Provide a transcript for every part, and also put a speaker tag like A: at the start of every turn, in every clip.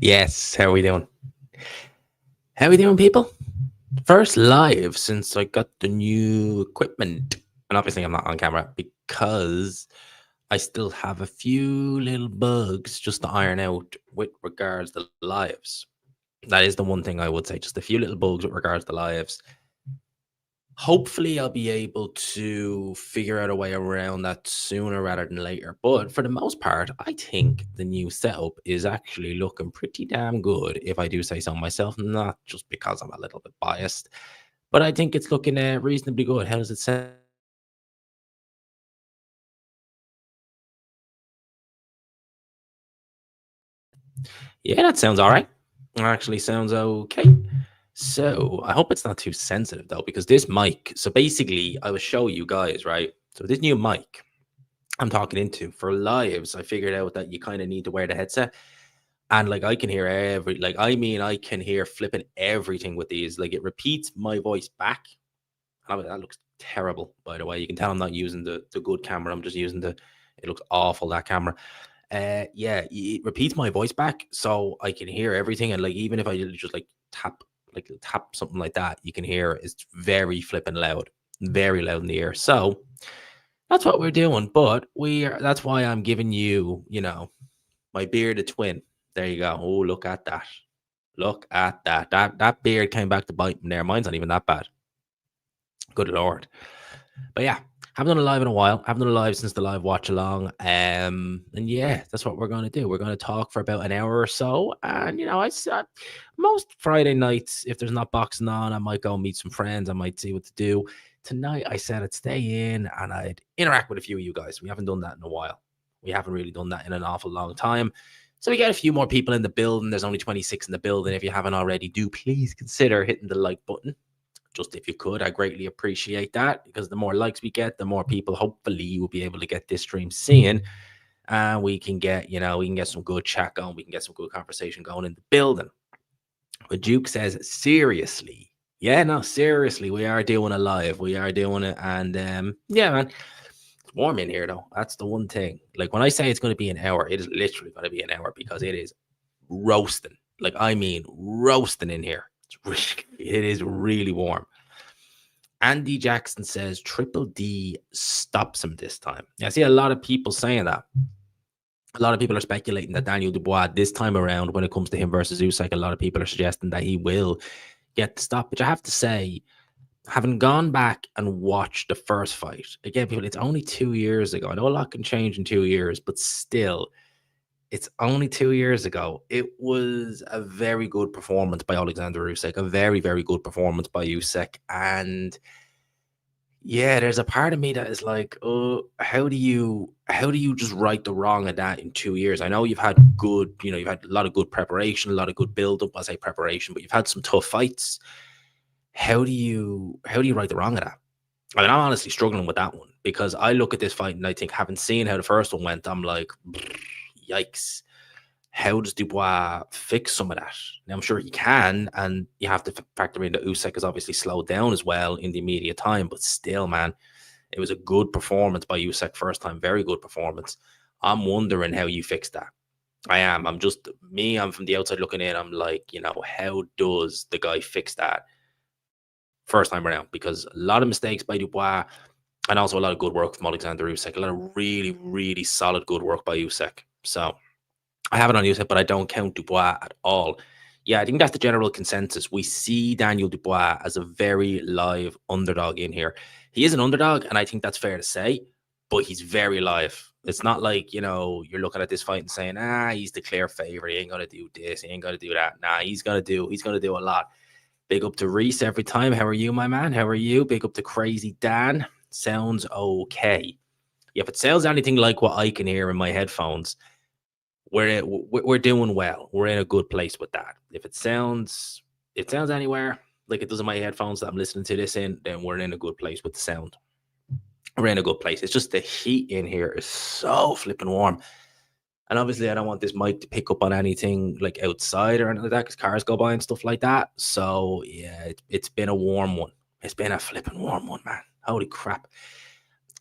A: Yes, how we doing? How we doing, people? First live since I got the new equipment. And obviously I'm not on camera because I still have a few little bugs just to iron out with regards to lives. That is the one thing I would say, just a few little bugs with regards to lives. Hopefully, I'll be able to figure out a way around that sooner rather than later. But for the most part, I think the new setup is actually looking pretty damn good, if I do say so myself, not just because I'm a little bit biased, but I think it's looking reasonably good. How does it sound? Yeah, that sounds all right. Actually, sounds okay. So I hope it's not too sensitive though, because this mic. So basically, I will show you guys, right? So this new mic I'm talking into for lives, I figured out that you kind of need to wear the headset. And like I can hear I can hear flipping everything with these. Like it repeats my voice back. That looks terrible, by the way. You can tell I'm not using the good camera. I'm just using it looks awful, that camera. Yeah, it repeats my voice back so I can hear everything. And like even if I just like tap something like that, you can hear it's very flipping loud, very loud in the ear. So that's what we're doing, but that's why I'm giving you, my bearded twin. There you go. Oh, look at that. Look at that. That beard came back to bite me there. Mine's not even that bad. Good lord. But yeah, haven't done a live in a while. Haven't done a live since the live watch along. And yeah, that's what we're gonna do. We're gonna talk for about an hour or so. And most Friday nights, if there's not boxing on, I might go meet some friends. I might see what to do. Tonight, I said I'd stay in and I'd interact with a few of you guys. We haven't done that in a while. We haven't really done that in an awful long time. So we got a few more people in the building. There's only 26 in the building. If you haven't already, do please consider hitting the like button. Just if you could, I greatly appreciate that, because the more likes we get, the more people hopefully will be able to get this stream seen, and we can get some good chat going. We can get some good conversation going in the building. But Duke says, seriously. Yeah, no, seriously, we are doing a live. We are doing it. And yeah, man, it's warm in here though. That's the one thing. Like when I say it's going to be an hour, it is literally going to be an hour because it is roasting. Like I mean, roasting in here. It is really warm. Andy Jackson says Triple D stops him this time. Yeah, I see a lot of people saying that. A lot of people are speculating that Daniel Dubois this time around, when it comes to him versus Usyk, a lot of people are suggesting that he will get the stop. Which I have to say, having gone back and watched the first fight again, people, it's only 2 years ago. I know a lot can change in 2 years, but still, it's only 2 years ago. It was a very good performance by Oleksandr Usyk, a very, very good performance by Usyk, and yeah, there's a part of me that is like, oh, how do you just right the wrong of that in 2 years? I know you've had a lot of good preparation, a lot of good build up. I say preparation, but you've had some tough fights. How do you right the wrong of that? I mean, I'm honestly struggling with that one because I look at this fight and I think, having seen how the first one went, I'm like, yikes. How does Dubois fix some of that? Now, I'm sure he can, and you have to factor in that Usyk has obviously slowed down as well in the immediate time, but still, man, it was a good performance by Usyk first time, very good performance. I'm wondering how you fix that. I am. I'm just me. I'm from the outside looking in. I'm like, how does the guy fix that first time around? Because a lot of mistakes by Dubois, and also a lot of good work from Alexander Usyk. A lot of really, really solid good work by Usyk. So I have it on Usyk, but I don't count Dubois at all. Yeah, I think that's the general consensus. We see Daniel Dubois as a very live underdog in here. He is an underdog, and I think that's fair to say, but he's very live. It's not like, you're looking at this fight and saying, he's the clear favorite. He ain't gonna do this, he ain't gonna do that. Nah, he's gonna do a lot. Big up to Reese every time. How are you, my man? How are you? Big up to Crazy Dan. Sounds okay. If it sounds anything like what I can hear in my headphones, we're doing well. We're in a good place with that. If it sounds anywhere like it does in my headphones that I'm listening to this in, then we're in a good place with the sound. We're in a good place. It's just the heat in here is so flipping warm. And obviously, I don't want this mic to pick up on anything like outside or anything like that, because cars go by and stuff like that. So yeah, it's been a warm one. It's been a flipping warm one, man. Holy crap.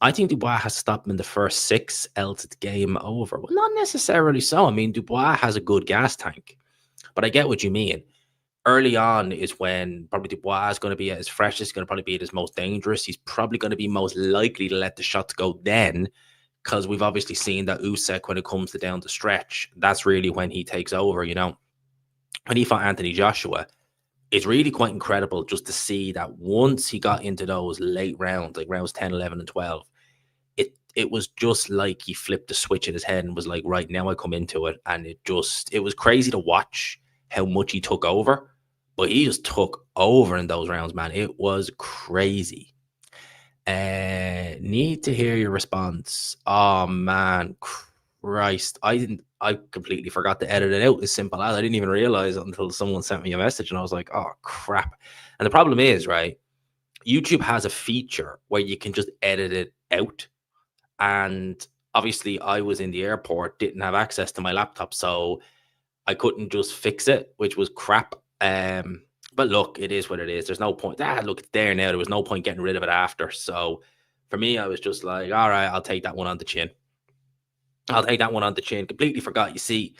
A: I think Dubois has stopped him in the first 6, else it's game over. Well, not necessarily so. I mean, Dubois has a good gas tank. But I get what you mean. Early on is when probably Dubois is going to be at his freshest, going to probably be at his most dangerous. He's probably going to be most likely to let the shots go then, because we've obviously seen that Usyk, when it comes to down the stretch, that's really when he takes over. When he fought Anthony Joshua, it's really quite incredible just to see that once he got into those late rounds, like rounds 10, 11, and 12, it was just like he flipped the switch in his head and was like, right now I come into it. And it was crazy to watch how much he took over, but he just took over in those rounds, man. It was crazy. Need to hear your response. Oh man, Christ. I completely forgot to edit it out. As simple as I didn't even realize it until someone sent me a message and I was like, oh crap. And the problem is, right, YouTube has a feature where you can just edit it out. And obviously I was in the airport, didn't have access to my laptop, so I couldn't just fix it, which was crap. But look, it is what it is. There's no point. Look, it's there now. There was no point getting rid of it after. So for me, I was just like, all right, I'll take that one on the chin. I'll take that one on the chin. Completely forgot. You see,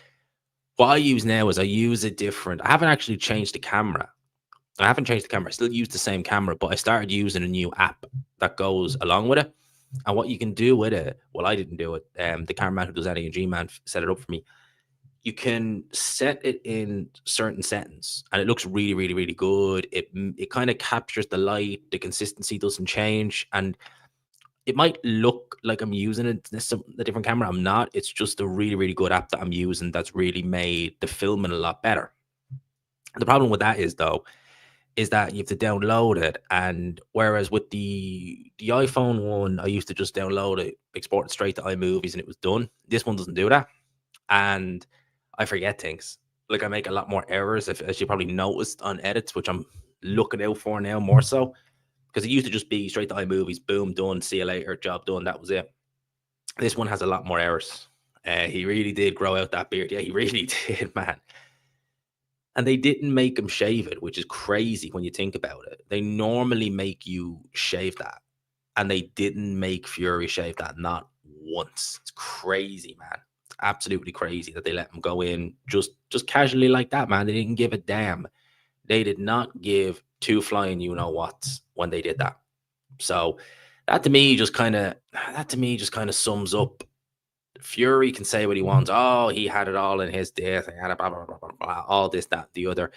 A: what I use now is I use a different. I haven't actually changed the camera. I haven't changed the camera. I still use the same camera, but I started using a new app that goes along with it. And what you can do with it, well, I didn't do it. The cameraman who does any G man set it up for me. You can set it in certain settings, and it looks really, really, really good. It kind of captures the light. The consistency doesn't change, and it might look like I'm using a different camera. I'm not. It's just a really, really good app that I'm using that's really made the filming a lot better. The problem with that is though, is that you have to download it. And whereas with the iPhone one, I used to just download it, export it straight to iMovies, and it was done. This one doesn't do that, and I forget things. Like I make a lot more errors, as you probably noticed on edits, which I'm looking out for now more so, because it used to just be straight to iMovies, boom, done, see you later, job done, that was it. This one has a lot more errors. He really did grow out that beard. Yeah, he really did, man. And they didn't make him shave it, which is crazy when you think about it. They normally make you shave that, and they didn't make Fury shave that, not once. It's crazy, man. It's absolutely crazy that they let him go in just casually like that, man. They didn't give a damn. They did not give two flying you know what when they did that. So that to me just kind of sums up. Fury can say what he wants. Oh, he had it all in his death. He had it, blah, blah, blah, blah, blah, all this, that, the other.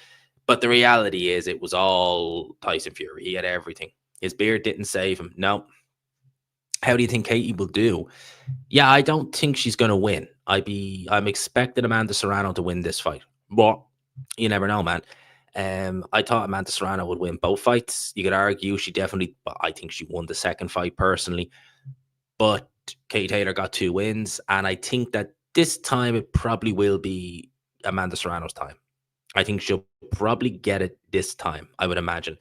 A: But the reality is, it was all Tyson Fury. He had everything. His beard didn't save him. No. How do you think Katie will do? Yeah, I don't think she's going to win. I'm expecting Amanda Serrano to win this fight, but you never know, man. I thought Amanda Serrano would win both fights. You could argue she definitely, but I think she won the second fight personally. But Katie Taylor got 2 wins, and I think that this time it probably will be Amanda Serrano's time. I think she'll probably get it this time, I would imagine.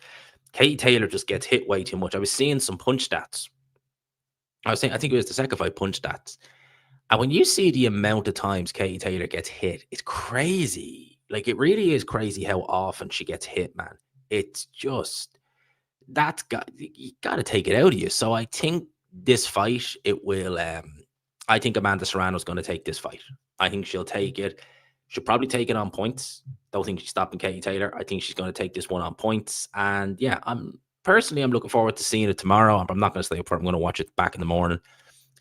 A: Katie Taylor just gets hit way too much. I was seeing some punch stats. I think it was the second fight punch stats. And when you see the amount of times Katie Taylor gets hit, it's crazy. Like, it really is crazy how often she gets hit, man. It's just, you got to take it out of you. So I think this fight, it will. I think Amanda Serrano's going to take this fight. I think she'll take it. She'll probably take it on points. Don't think she's stopping Katie Taylor. I think she's going to take this one on points. And yeah, I'm looking forward to seeing it tomorrow. I'm not going to stay up for it. I'm going to watch it back in the morning.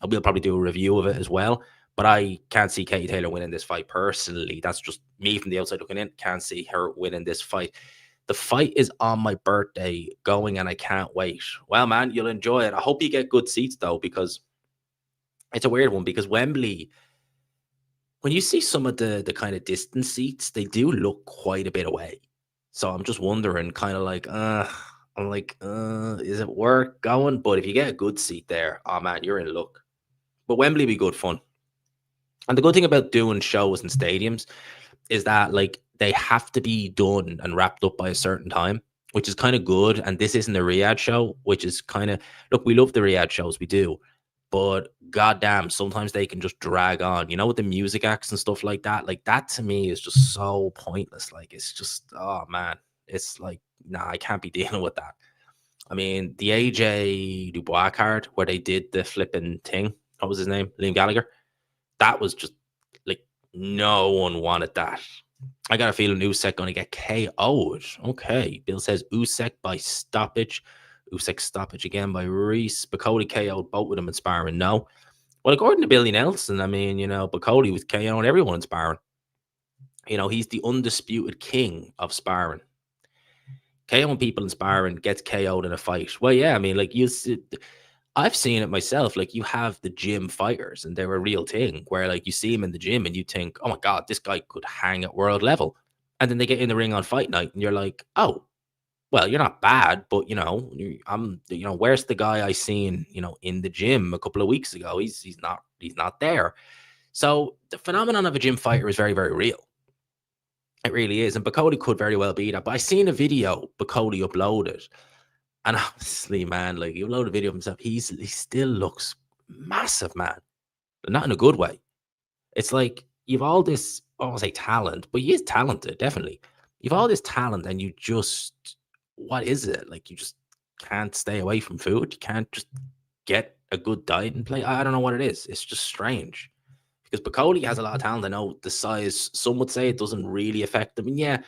A: I will probably do a review of it as well. But I can't see Katie Taylor winning this fight personally. That's just me from the outside looking in. Can't see her winning this fight. The fight is on my birthday going, and I can't wait. Well, man, you'll enjoy it. I hope you get good seats, though, because it's a weird one. Because Wembley, when you see some of the kind of distance seats, they do look quite a bit away. So I'm just wondering, kind of like, is it worth going? But if you get a good seat there, oh man, you're in luck. But Wembley be good fun. And the good thing about doing shows in stadiums is that, like, they have to be done and wrapped up by a certain time, which is kind of good. And this isn't a Riyadh show, which is kind of, look, we love the Riyadh shows, we do. But goddamn, sometimes they can just drag on, with the music acts and stuff like that. Like, that to me is just so pointless. Like, it's just, oh man, it's like, nah, I can't be dealing with that. I mean, the AJ Dubois card where they did the flipping thing, what was his name? Liam Gallagher. That was just like, no one wanted that. I got a feeling Usyk going to get KO'd. Okay. Bill says Usyk by stoppage. Usyk stoppage again by Reese. Bakoli KO'd both of them in sparring. No. Well, according to Billy Nelson, I mean, Bakoli was KO'ing everyone in sparring. He's the undisputed king of sparring. KOing people in sparring, gets KO'd in a fight. Well, yeah, I mean, like I've seen it myself. Like you have the gym fighters, and they're a real thing. Where like you see them in the gym, and you think, "Oh my god, this guy could hang at world level," and then they get in the ring on fight night, and you're like, "Oh, well, you're not bad, but where's the guy I seen, in the gym a couple of weeks ago? He's not there." So the phenomenon of a gym fighter is very, very real. It really is. And Bakoli could very well be that. But I seen a video Bakoli uploaded. And honestly, man, like he uploaded a video of himself. He still looks massive, man. But not in a good way. It's like you've all this, I won't say talent, but he is talented, definitely. You've all this talent and you just, what is it? Like you just can't stay away from food. You can't just get a good diet and play. I don't know what it is. It's just strange. Because Bakoli has a lot of talent. I know the size, some would say it doesn't really affect him. And yeah,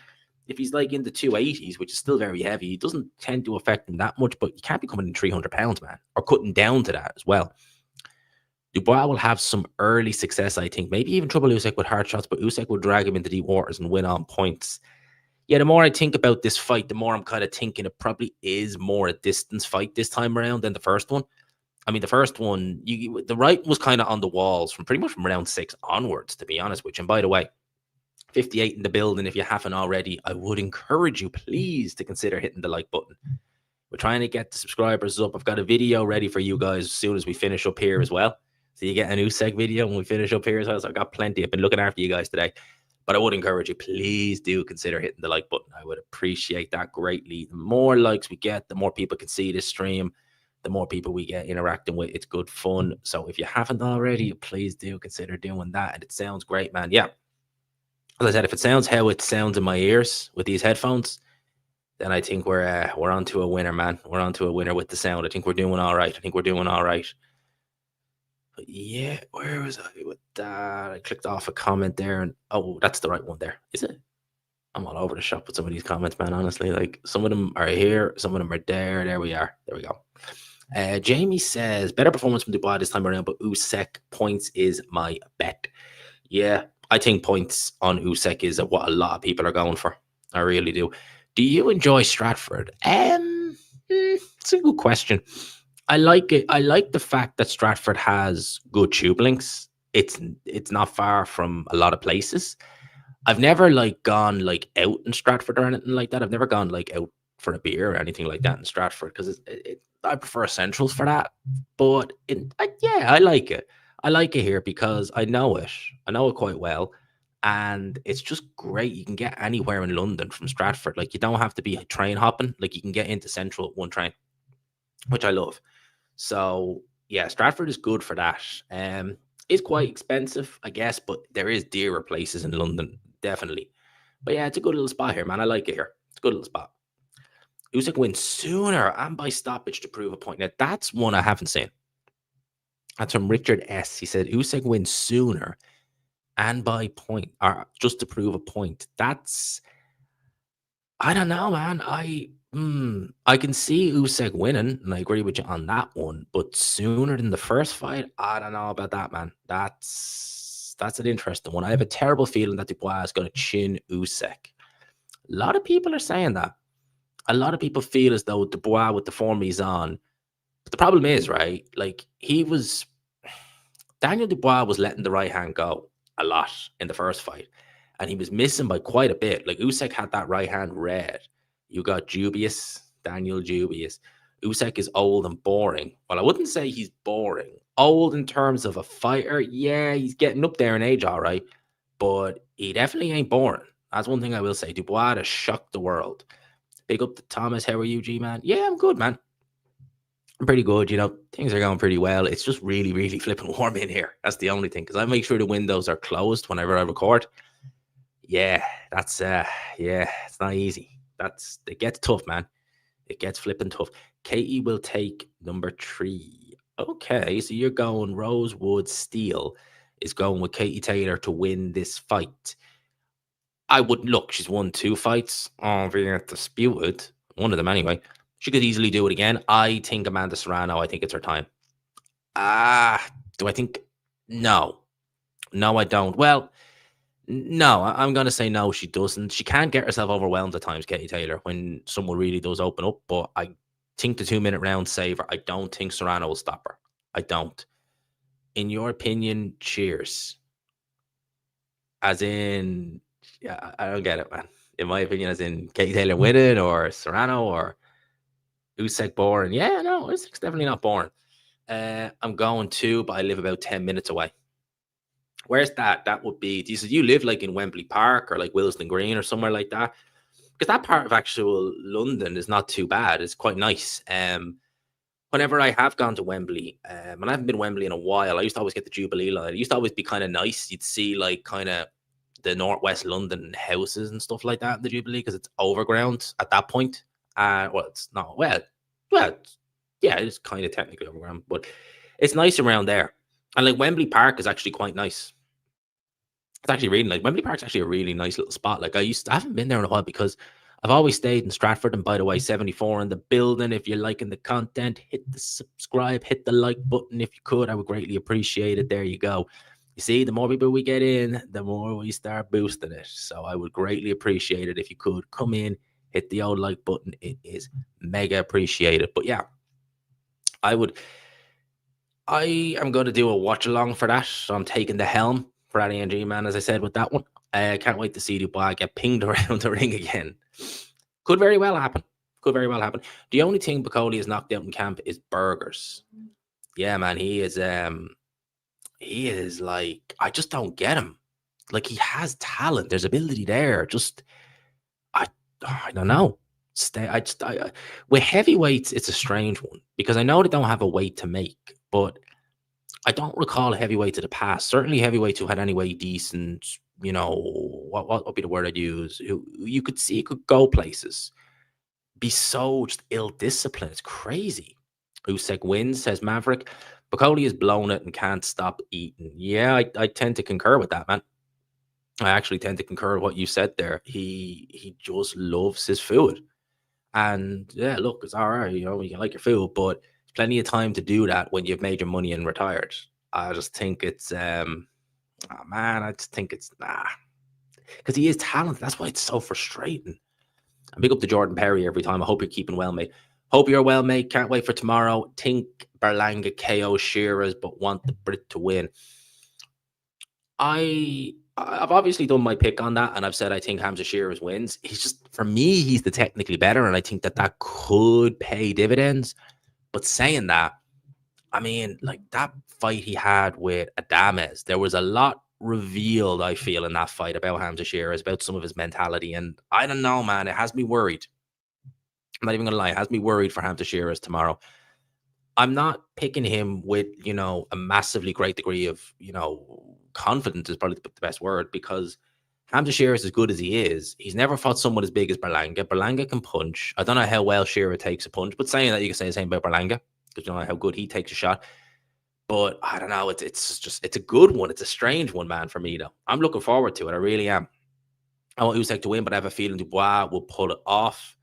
A: if he's like in the 280s, which is still very heavy, it doesn't tend to affect him that much, but you can't be coming in 300 pounds, man, or cutting down to that as well. Dubois will have some early success, I think. Maybe even trouble Usyk with hard shots, but Usyk will drag him into deep waters and win on points. Yeah, the more I think about this fight, the more I'm kind of thinking it probably is more a distance fight this time around than the first one. I mean, the first one, the right was kind of on the walls from pretty much from round 6 onwards, to be honest with you. And by the way, 58 in the building. If you haven't already, I would encourage you, please, to consider hitting the like button. We're trying to get the subscribers up. I've got a video ready for you guys as soon as we finish up here as well. So you get a new seg video when we finish up here as well. So I've got plenty. I've been looking after you guys today. But I would encourage you, please do consider hitting the like button. I would appreciate that greatly. The more likes we get, the more people can see this stream, the more people we get interacting with. It's good fun. So if you haven't already, please do consider doing that. And it sounds great, man. Yeah. As I said, if it sounds how it sounds in my ears with these headphones, then I think we're on to a winner, man. We're on to a winner with the sound. I think we're doing all right. But yeah, where was I with that? I clicked off a comment there, and oh, that's the right one there. Is it? I'm all over the shop with some of these comments, man. Honestly, like some of them are here, some of them are there. There we are. There we go. Jamie says better performance from Dubois this time around, but Usyk points is my bet. Yeah, I think points on Usyk is what a lot of people are going for. I really do. Do you enjoy Stratford? It's a good question. I like it. I like the fact that Stratford has good tube links. It's not far from a lot of places. I've never like gone like out in Stratford or anything like that. I've never gone like out for a beer or anything like that in Stratford because I prefer Centrals for that. But yeah, I like it. I like it here because I know it. I know it quite well. And it's just great. You can get anywhere in London from Stratford. Like you don't have to be train hopping. Like you can get into Central one train, which I love. So yeah, Stratford is good for that. It's quite expensive, I guess, but there is dearer places in London, definitely. But yeah, it's a good little spot here, man. I like it here. It's a good little spot. Usyk wins sooner and by stoppage to prove a point. Now that's one I haven't seen. That's from Richard S. He said Usyk wins sooner and by point, or just to prove a point. I don't know, man. I can see Usyk winning, and I agree with you on that one. But sooner than the first fight, I don't know about that, man. That's an interesting one. I have a terrible feeling that Dubois is going to chin Usyk. A lot of people are saying that. A lot of people feel as though Dubois, with the form he's on, but the problem is, right? Like Daniel Dubois was letting the right hand go a lot in the first fight, and he was missing by quite a bit. Like Usyk had that right hand red. You got Daniel Dubois. Usyk is old and boring. Well, I wouldn't say he's boring. Old in terms of a fighter, yeah, he's getting up there in age, all right, but he definitely ain't boring. That's one thing I will say. Dubois has shocked the world. Big up to Thomas. How are you, G man? Yeah, I'm good, man. I'm pretty good. Things are going pretty well. It's just really, really flipping warm in here. That's the only thing because I make sure the windows are closed whenever I record. Yeah, that's yeah, it's not easy. It gets tough, man. It gets flipping tough. Katie will take number 3. Okay, so you're going Rosewood Steel is going with Katie Taylor to win this fight. I would look. She's won 2 fights, albeit disputed. One of them anyway. She could easily do it again. I think Amanda Serrano. I think it's her time. Do I think? No, no, I don't. Well, no, I'm going to say no. She doesn't. She can get herself overwhelmed at times, Katie Taylor, when someone really does open up. But I think the 2 minute round saver. I don't think Serrano will stop her. I don't. In your opinion, cheers. As in, yeah, I don't get it, man. In my opinion, as in Katie Taylor winning or Serrano or Usyk boring. Yeah, no, Usyk's definitely not boring. I'm going to, but I live about 10 minutes away. Where's that? That would be. You live like in Wembley Park or like Willesden Green or somewhere like that? Because that part of actual London is not too bad. It's quite nice. Whenever I have gone to Wembley, and I haven't been to Wembley in a while, I used to always get the Jubilee line. It used to always be kind of nice. You'd see like kind of the Northwest London houses and stuff like that in the Jubilee because it's overground at that point. Well, it's not. Well, yeah, it's kind of technically overground, but it's nice around there. And like Wembley Park is actually quite nice. It's actually really nice. Wembley Park's actually a really nice little spot. Like I haven't been there in a while because I've always stayed in Stratford. And by the way, 74 in the building. If you're liking the content, hit the subscribe, hit the like button if you could. I would greatly appreciate it. There you go. You see, the more people we get in, the more we start boosting it. So I would greatly appreciate it if you could come in, hit the old like button. It is mega appreciated. But yeah, I am going to do a watch along for that. So I'm taking the helm for ANG, man, as I said with that one. I can't wait to see Dubois get pinged around the ring again. Could very well happen. Could very well happen. The only thing Bakoli is knocked out in camp is burgers. Yeah, man, he is like, I just don't get him. Like he has talent. There's ability there. Just I I don't know. With heavyweights, it's a strange one because I know they don't have a weight to make, but I don't recall heavyweights of the past. Certainly heavyweights who had any way decent, what would be the word I'd use? Who you could see could go places. Be so just ill disciplined. It's crazy. Usyk wins, says Maverick. Bakoli has blown it and can't stop eating. Yeah, I tend to concur with that, man. I actually tend to concur with what you said there. He just loves his food. And yeah, look, it's all right. You can like your food, but there's plenty of time to do that when you've made your money and retired. I just think it's oh man, I just think it's because he is talented. That's why it's so frustrating. I big up to Jordan Perry every time. I hope you're keeping well, mate. Hope you're well, mate. Can't wait for tomorrow. Think Berlanga KO Shearers, but want the Brit to win. I've obviously done my pick on that, and I've said I think Hamza Shearers wins. He's just, for me, he's the technically better, and I think that could pay dividends. But saying that, I mean, like that fight he had with Adames, there was a lot revealed, I feel, in that fight about Hamza Shearers, about some of his mentality, and I don't know, man, it has me worried. I'm not even gonna lie, it has me worried for Hamza Shearers tomorrow. I'm not picking him with, a massively great degree of, confidence is probably the best word because Hamza Shearer is as good as he is. He's never fought someone as big as Berlanga. Berlanga can punch. I don't know how well Shearer takes a punch, but saying that you can say the same about Berlanga because you know how good he takes a shot. But I don't know. It's a good one. It's a strange one, man, for me though. I'm looking forward to it. I really am. I want Usyk to win, but I have a feeling Dubois will pull it off.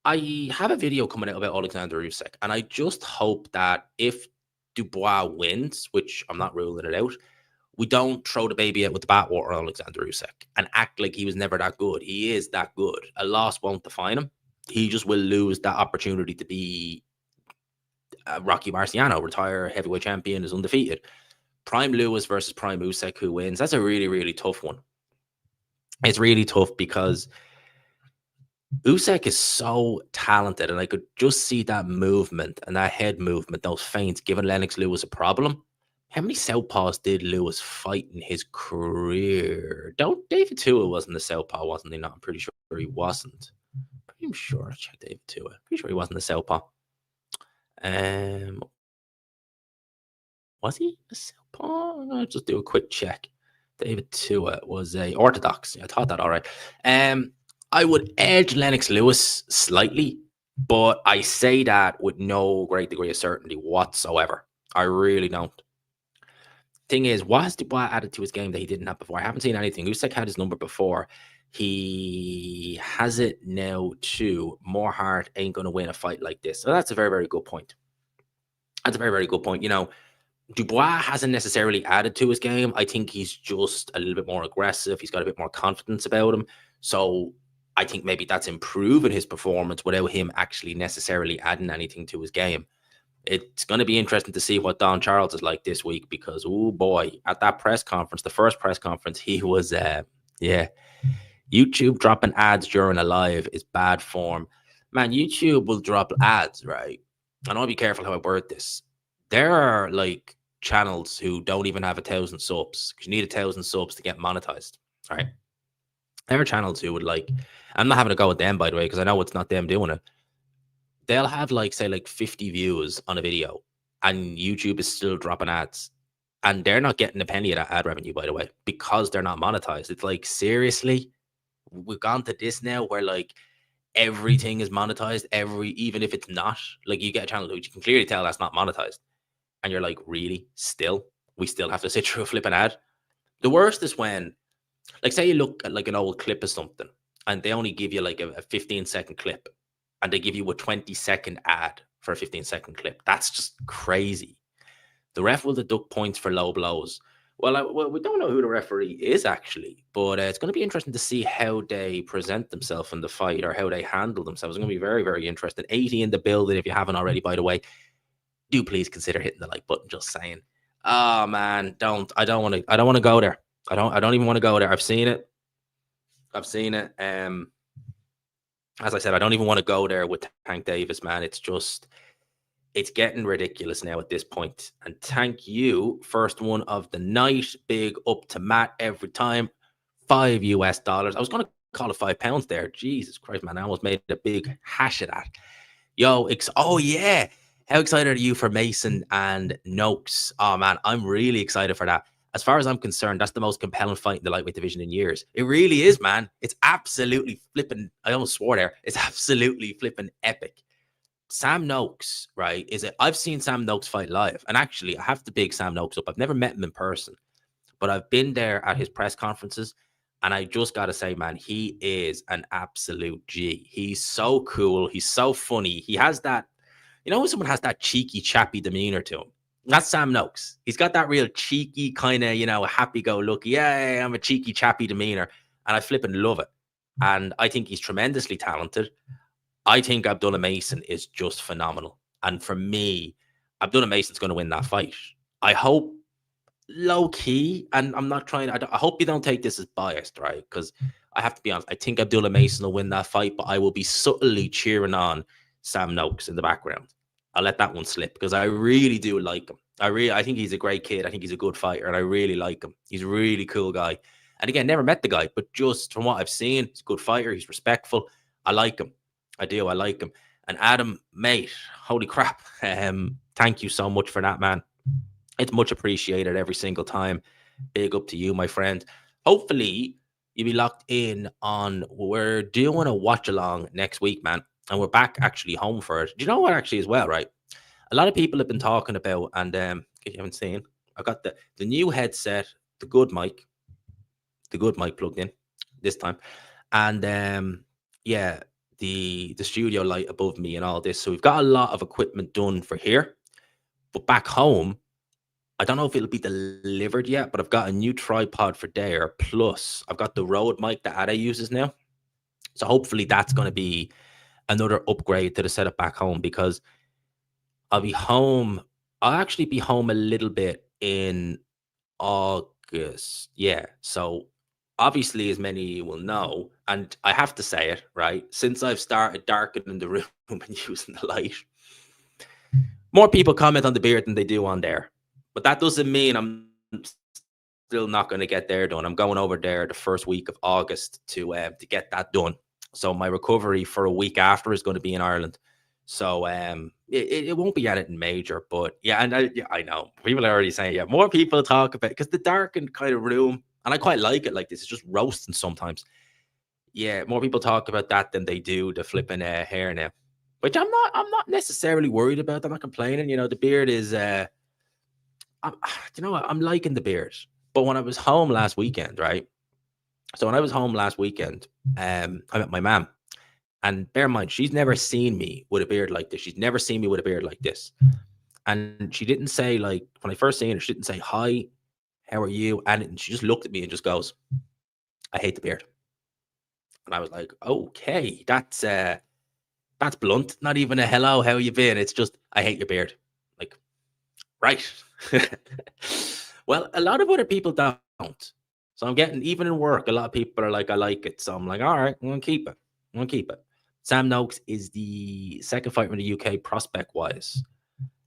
A: I have a video coming out about Oleksandr Usyk, and I just hope that if Dubois wins, which I'm not ruling it out, we don't throw the baby out with the bathwater on Oleksandr Usyk and act like he was never that good. He is that good. A loss won't define him. He just will lose that opportunity to be Rocky Marciano, retire heavyweight champion, is undefeated. Prime Lewis versus Prime Usyk, who wins? That's a really, really tough one. It's really tough because Usyk is so talented, and I could just see that movement and that head movement, those feints, giving Lennox Lewis a problem. How many southpaws did Lewis fight in his career? Don't David Tua wasn't a southpaw, wasn't he? No, I'm pretty sure he wasn't. Pretty sure I checked David Tua. Pretty sure he wasn't a southpaw. Was he a southpaw? I'll just do a quick check. David Tua was a orthodox. I thought that all right. I would edge Lennox Lewis slightly, but I say that with no great degree of certainty whatsoever. I really don't. Thing is, what has Dubois added to his game that he didn't have before? I haven't seen anything. Usyk had his number before. He has it now too. More heart ain't going to win a fight like this. So that's a very, very good point. That's a very, very good point. Dubois hasn't necessarily added to his game. I think he's just a little bit more aggressive. He's got a bit more confidence about him. So I think maybe that's improving his performance without him actually necessarily adding anything to his game. It's going to be interesting to see what Don Charles is like this week because, oh boy, at that press conference, the first press conference, he was, YouTube dropping ads during a live is bad form. Man, YouTube will drop ads, right? And I'll be careful how I word this. There are like channels who don't even have 1,000 subs because you need 1,000 subs to get monetized, right? There are channels who would like, I'm not having a go at them, by the way, because I know it's not them doing it. They'll have like, say, like 50 views on a video and YouTube is still dropping ads. And they're not getting a penny of that ad revenue, by the way, because they're not monetized. It's like, seriously? We've gone to this now where like everything is monetized, even if it's not. Like you get a channel which you can clearly tell that's not monetized. And you're like, really? We still have to sit through a flipping ad? The worst is when, like, say you look at like an old clip of something and they only give you like a 15-second clip and they give you a 20-second ad for a 15-second clip. That's just crazy. The ref will deduct points for low blows. Well, we don't know who the referee is actually, but it's going to be interesting to see how they present themselves in the fight or how they handle themselves. It's going to be very, very interesting. 80 in the building. If you haven't already, by the way, do please consider hitting the like button. Just saying. Oh man, I don't want to go there. I don't even want to go there. I've seen it. As I said, I don't even want to go there with Tank Davis, man. It's getting ridiculous now at this point. And thank you, first one of the night. Big up to Matt every time. $5. I was going to call it £5 there. Jesus Christ, man. I almost made a big hash of that. Yo, oh yeah. How excited are you for Mason and Noakes? Oh man, I'm really excited for that. As far as I'm concerned, that's the most compelling fight in the lightweight division in years. It really is, man. It's absolutely flipping. I almost swore there. It's absolutely flipping epic. Sam Noakes, right? I've seen Sam Noakes fight live, and actually, I have to big Sam Noakes up. I've never met him in person, but I've been there at his press conferences, and I just got to say, man, he is an absolute G. He's so cool. He's so funny. He has that, when someone has that cheeky, chappy demeanor to him. That's Sam Noakes. He's got that real cheeky kind of, happy-go-lucky. Yeah, I'm a cheeky, chappy demeanor, and I flipping love it. And I think he's tremendously talented. I think Abdullah Mason is just phenomenal. And for me, Abdullah Mason's going to win that fight. I hope low key, and I'm not trying, I hope you don't take this as biased, right? Because I have to be honest, I think Abdullah Mason will win that fight, but I will be subtly cheering on Sam Noakes in the background. I'll let that one slip because I really do like him. I think he's a great kid. I think he's a good fighter, and I really like him. He's a really cool guy. And again, never met the guy, but just from what I've seen, he's a good fighter. He's respectful. I like him. I do. I like him. And Adam, mate, holy crap. Thank you so much for that, man. It's much appreciated every single time. Big up to you, my friend. Hopefully, you'll be locked in on, we're doing a watch along next week, man. And we're back actually home for it. Do you know what actually as well, right? A lot of people have been talking about, and if you haven't seen, I got the new headset, the good mic plugged in this time. And yeah, the studio light above me and all this. So we've got a lot of equipment done for here. But back home, I don't know if it'll be delivered yet, but I've got a new tripod for there. Plus, I've got the Rode mic that Ada uses now. So hopefully that's going to be another upgrade to the setup back home, because I'll actually be home a little bit in August. Yeah. So obviously, as many will know, and I have to say it, right? Since I've started darkening the room and using the light, more people comment on the beard than they do on there. But that doesn't mean I'm still not going to get there done. I'm going over there the first week of August to get that done. So my recovery for a week after is going to be in Ireland. So it won't be anything major, but yeah, and I know people are already saying, yeah, more people talk about, because the darkened kind of room, and I quite like it like this. It's just roasting sometimes. Yeah, more people talk about that than they do the flipping hair now, which I'm not necessarily worried about. I'm not complaining. The beard is I'm, you know what? I'm liking the beard. But when I was home last weekend, right? So when I was home last weekend, I met my mom. And bear in mind, she's never seen me with a beard like this. She's never seen me with a beard like this. And she didn't say, like, when I first seen her, she didn't say, hi, how are you? And she just looked at me and just goes, I hate the beard. And I was like, okay, that's blunt. Not even a hello, how you been? It's just, I hate your beard. Like, right. Well, a lot of other people don't. So I'm getting, even in work, a lot of people are like, I like it. So I'm like, all right, I'm going to keep it. I'm going to keep it. Sam Noakes is the second fighter in the UK prospect wise.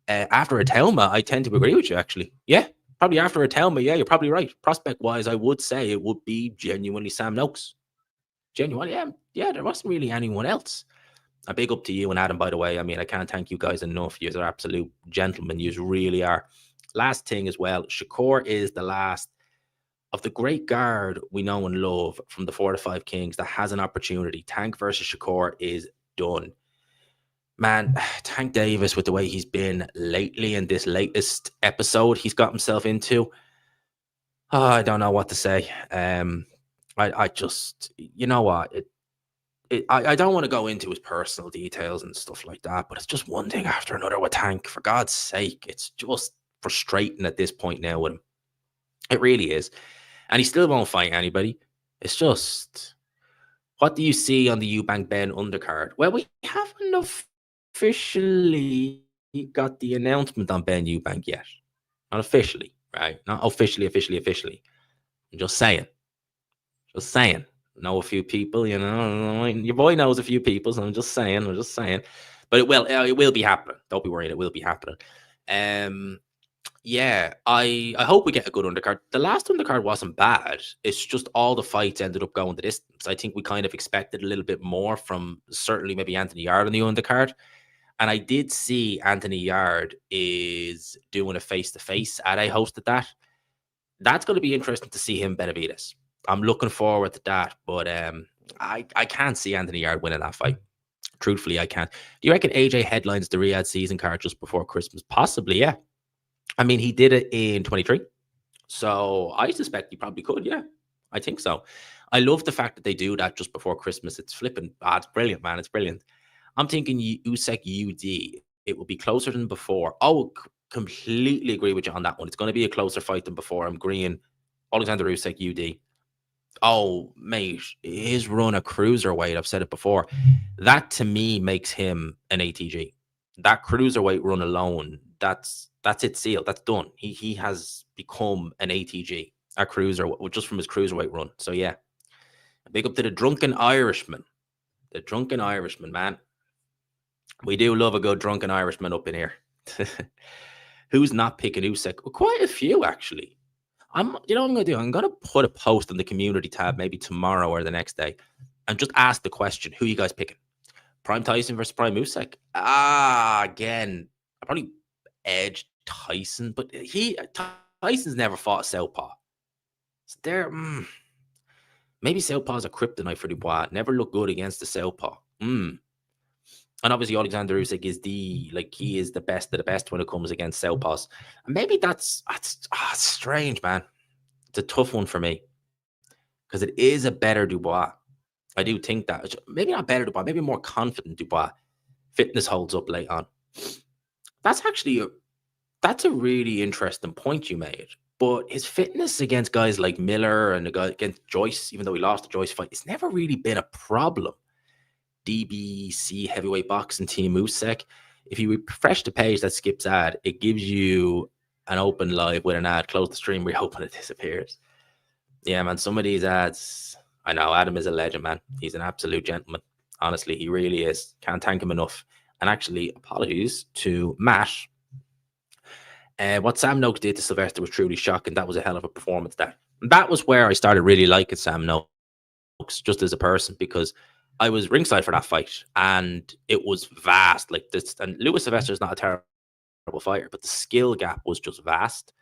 A: After a Telma, I tend to agree with you, actually. Yeah, probably after a Telma. Yeah, you're probably right. Prospect wise, I would say it would be genuinely Sam Noakes. Genuine, yeah, yeah. There wasn't really anyone else. A big up to you and Adam, by the way. I mean, I can't thank you guys enough. You are absolute gentlemen. You really are. Last thing as well, Shakur is the last of the great guard we know and love from the 4 to 5 Kings that has an opportunity. Tank versus Shakur is done. Man, Tank Davis, with the way he's been lately in this latest episode he's got himself into, I don't know what to say. I just, you know what? I don't want to go into his personal details and stuff like that, but it's just one thing after another with Tank. For God's sake, it's just frustrating at this point now with him. It really is. And he still won't fight anybody. It's just, what do you see on the Eubank Ben undercard? Well, we haven't officially got the announcement on Ben Eubank yet. Not officially, right? Not officially. I'm just saying. Just saying. Know a few people, you know. Your boy knows a few people, so I'm just saying. But it will be happening. Don't be worried. It will be happening. Yeah, I hope we get a good undercard. The last undercard wasn't bad. It's just all the fights ended up going the distance. I think we kind of expected a little bit more from certainly maybe Anthony Yard on the undercard. And I did see Anthony Yard is doing a face to face at I hosted that. That's going to be interesting to see him Benavides. I'm looking forward to that, but I can't see Anthony Yard winning that fight. Truthfully, I can't. Do you reckon AJ headlines the Riyadh season card just before Christmas? Possibly, yeah. I mean, he did it in 23. So I suspect he probably could. Yeah, I think so. I love the fact that they do that just before Christmas. It's flipping. It's brilliant, man. It's brilliant. I'm thinking Usyk UD. It will be closer than before. Oh, completely agree with you on that one. It's going to be a closer fight than before. I'm agreeing. Oleksandr Usyk UD. Oh, mate, his run a cruiserweight. I've said it before. That to me makes him an ATG. That cruiserweight run alone, that's it sealed. That's done. He has become an ATG, a cruiser, just from his cruiserweight run. So yeah, big up to the drunken Irishman. The drunken Irishman, man. We do love a good drunken Irishman up in here. Who's not picking Usyk? Well, quite a few actually. You know what I'm gonna do? I'm gonna put a post on the community tab maybe tomorrow or the next day, and just ask the question: who you guys picking? Prime Tyson versus Prime Usyk? Again, I probably edge Tyson, but Tyson's never fought a southpaw. So there, maybe southpaw's a kryptonite for Dubois. Never looked good against the southpaw. And obviously, Oleksandr Usyk is he is the best of the best when it comes against southpaws. And maybe that's strange, man. It's a tough one for me because it is a better Dubois. I do think that maybe not better Dubois, maybe more confident Dubois. Fitness holds up late on. That's actually that's a really interesting point you made. But his fitness against guys like Miller and the guy against Joyce, even though he lost the Joyce fight, it's never really been a problem. DBC heavyweight boxing team Usyk. If you refresh the page that skips ad, it gives you an open live with an ad. Close the stream, reopen, it disappears. Yeah, man, some of these ads, I know Adam is a legend, man. He's an absolute gentleman. Honestly, he really is. Can't thank him enough. And actually, apologies to Matt. What Sam Noakes did to Sylvester was truly shocking. That was a hell of a performance. That was where I started really liking Sam Noakes just as a person, because I was ringside for that fight and it was vast. Like this, and Lewis Sylvester is not a terrible fighter, but the skill gap was just vast.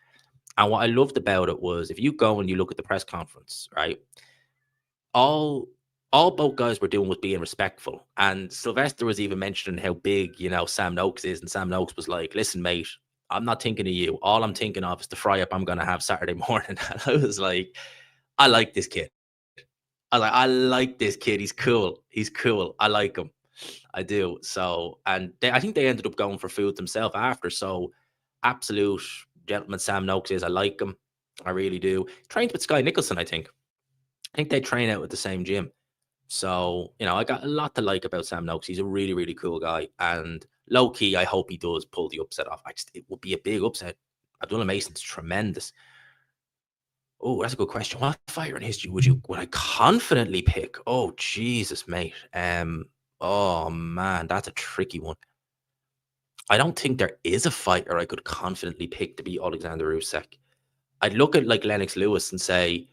A: And what I loved about it was, if you go and you look at the press conference, right, all both guys were doing was being respectful. And Sylvester was even mentioning how big, Sam Noakes is, and Sam Noakes was like, "Listen, mate, I'm not thinking of you. All I'm thinking of is the fry up I'm gonna have Saturday morning. And I was like, I like this kid. I like this kid. He's cool. He's cool. I like him. I do. So, and I think they ended up going for food themselves after. So, absolute gentleman Sam Noakes is. I like him. I really do. Trained with Sky Nicholson, I think. I think they train out at the same gym. So, I got a lot to like about Sam Noakes. He's a really, really cool guy. And low key, I hope he does pull the upset off. It would be a big upset. Abdullah Mason's tremendous. Oh, that's a good question. What fighter in history would I confidently pick? Oh, Jesus, mate. Oh man, that's a tricky one. I don't think there is a fighter I could confidently pick to beat Oleksandr Usyk. I'd look at like Lennox Lewis and say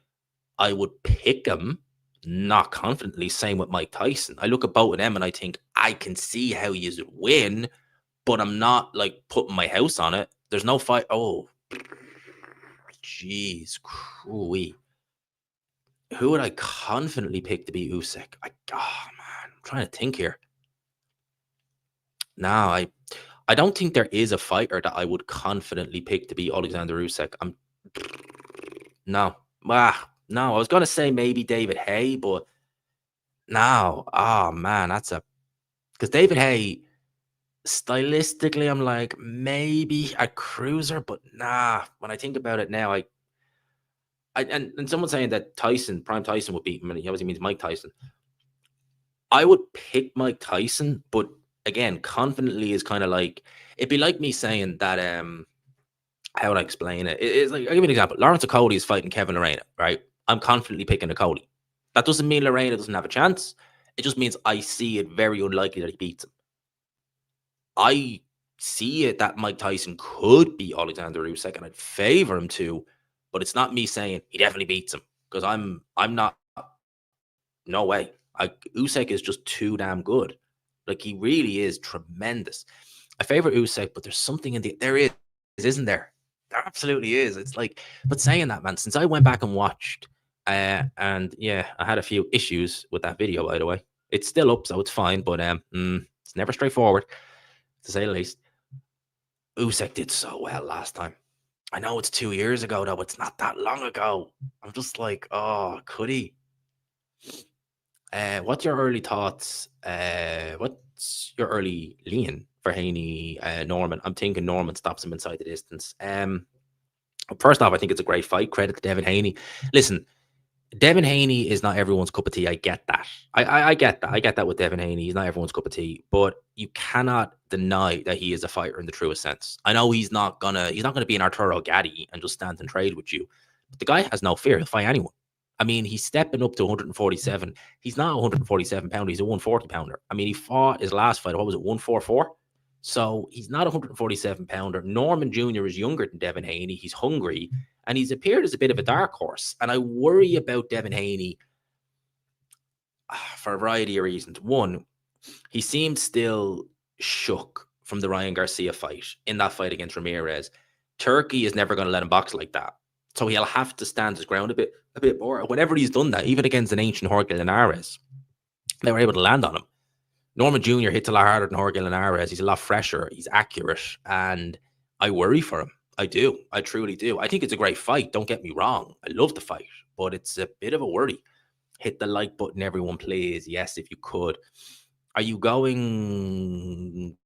A: I would pick him, not confidently. Same with Mike Tyson. I look at both of them and I think I can see how you win, but I'm not like putting my house on it. There's no fight. Oh, jeez, cruey. Who would I confidently pick to beat Usyk? Oh man, I'm trying to think here. No, I don't think there is a fighter that I would confidently pick to beat Oleksandr Usyk. No, no. I was gonna say maybe David Haye, but no. Oh man, because David Haye stylistically, I'm like maybe a cruiser, but nah. When I think about it now, and someone saying that Prime Tyson would beat him, and he obviously means Mike Tyson. I would pick Mike Tyson, but again, confidently is kind of like it'd be like me saying that. How would I explain it? It's like I'll give you an example. Lawrence Okoli is fighting Kevin Lorena, right? I'm confidently picking Okoli. That doesn't mean Lorena doesn't have a chance. It just means I see it very unlikely that he beats him. I see it that Mike Tyson could beat Oleksandr Usyk, and I'd favor him to, but it's not me saying he definitely beats him because I'm not. No way. Usyk is just too damn good. Like he really is tremendous. I favor Usyk, but there's something there isn't there? There absolutely is. It's like, but saying that, man, since I went back and watched, and yeah, I had a few issues with that video, by the way. It's still up, so it's fine, but it's never straightforward, to say the least. Usyk did so well last time. I know it's 2 years ago, though. It's not that long ago. I'm just like, oh, could he? What's your early thoughts? What's your early lean for Haney, Norman? I'm thinking Norman stops him inside the distance. First off, I think it's a great fight. Credit to Devin Haney. Listen, Devin Haney is not everyone's cup of tea. I get that. I get that. I get that with Devin Haney. He's not everyone's cup of tea, but you cannot deny that he is a fighter in the truest sense. I know he's not gonna be an Arturo Gatti and just stand and trade with you, but the guy has no fear. He'll fight anyone. I mean, he's stepping up to 147. He's not a 147 pounder. He's a 140 pounder. I mean, he fought his last fight. What was it? 144. So he's not a 147 pounder. Norman Jr. is younger than Devin Haney. He's hungry, and he's appeared as a bit of a dark horse. And I worry about Devin Haney for a variety of reasons. One, he seemed still shook from the Ryan Garcia fight in that fight against Ramirez. Turkey is never going to let him box like that. So he'll have to stand his ground a bit more. Whenever he's done that, even against an ancient Jorge Linares, they were able to land on him. Norman Jr. hits a lot harder than Jorge Linares. He's a lot fresher. He's accurate. And I worry for him. I do. I truly do. I think it's a great fight. Don't get me wrong. I love the fight. But it's a bit of a worry. Hit the like button, everyone, please. Yes, if you could. Are you going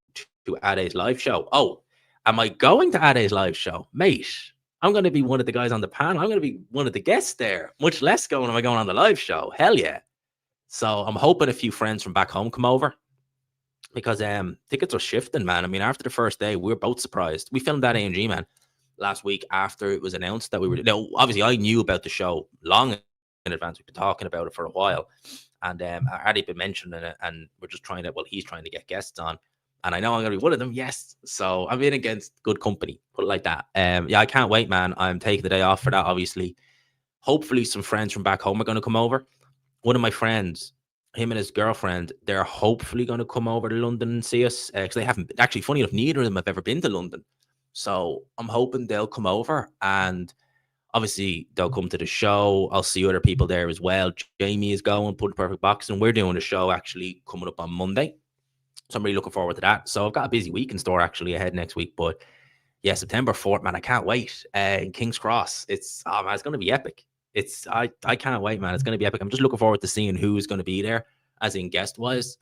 A: to Ade's live show? Oh, am I going to Ade's live show? Mate, I'm going to be one of the guys on the panel. I'm going to be one of the guests there. Much less am I going on the live show. Hell yeah. So I'm hoping a few friends from back home come over because tickets are shifting, man. I mean, after the first day, we were both surprised. We filmed that AMG, man, last week after it was announced that we were. Now, obviously, I knew about the show long in advance. We've been talking about it for a while. And I already been mentioning it, and we're just he's trying to get guests on. And I know I'm going to be one of them, yes. So I'm in against good company, put it like that. Yeah, I can't wait, man. I'm taking the day off for that, obviously. Hopefully some friends from back home are going to come over. One of my friends, him and his girlfriend, they're hopefully going to come over to London and see us. Because they haven't, actually, funny enough, neither of them have ever been to London. So I'm hoping they'll come over and obviously they'll come to the show. I'll see other people there as well. Jamie is going, Put the Perfect Boxing. We're doing a show actually coming up on Monday. So I'm really looking forward to that. So I've got a busy week in store actually ahead next week. But Yeah, September 4th, man. I can't wait. In King's Cross. It's oh man, it's gonna be epic. I can't wait, man. It's gonna be epic. I'm just looking forward to seeing who's gonna be there, as in guest wise.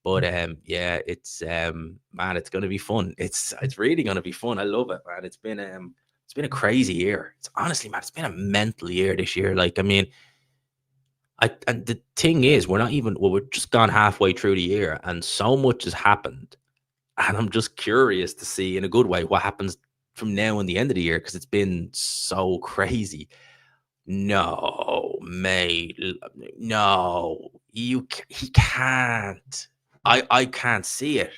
A: But yeah, it's man, it's gonna be fun. It's really gonna be fun. I love it, man. It's been a crazy year. It's honestly, man, it's been a mental year this year. Like, I mean, I and the thing is, we're just gone halfway through the year, and so much has happened. And I'm just curious to see, in a good way, what happens from now and the end of the year because it's been so crazy. No, mate, no, he can't. I can't see it.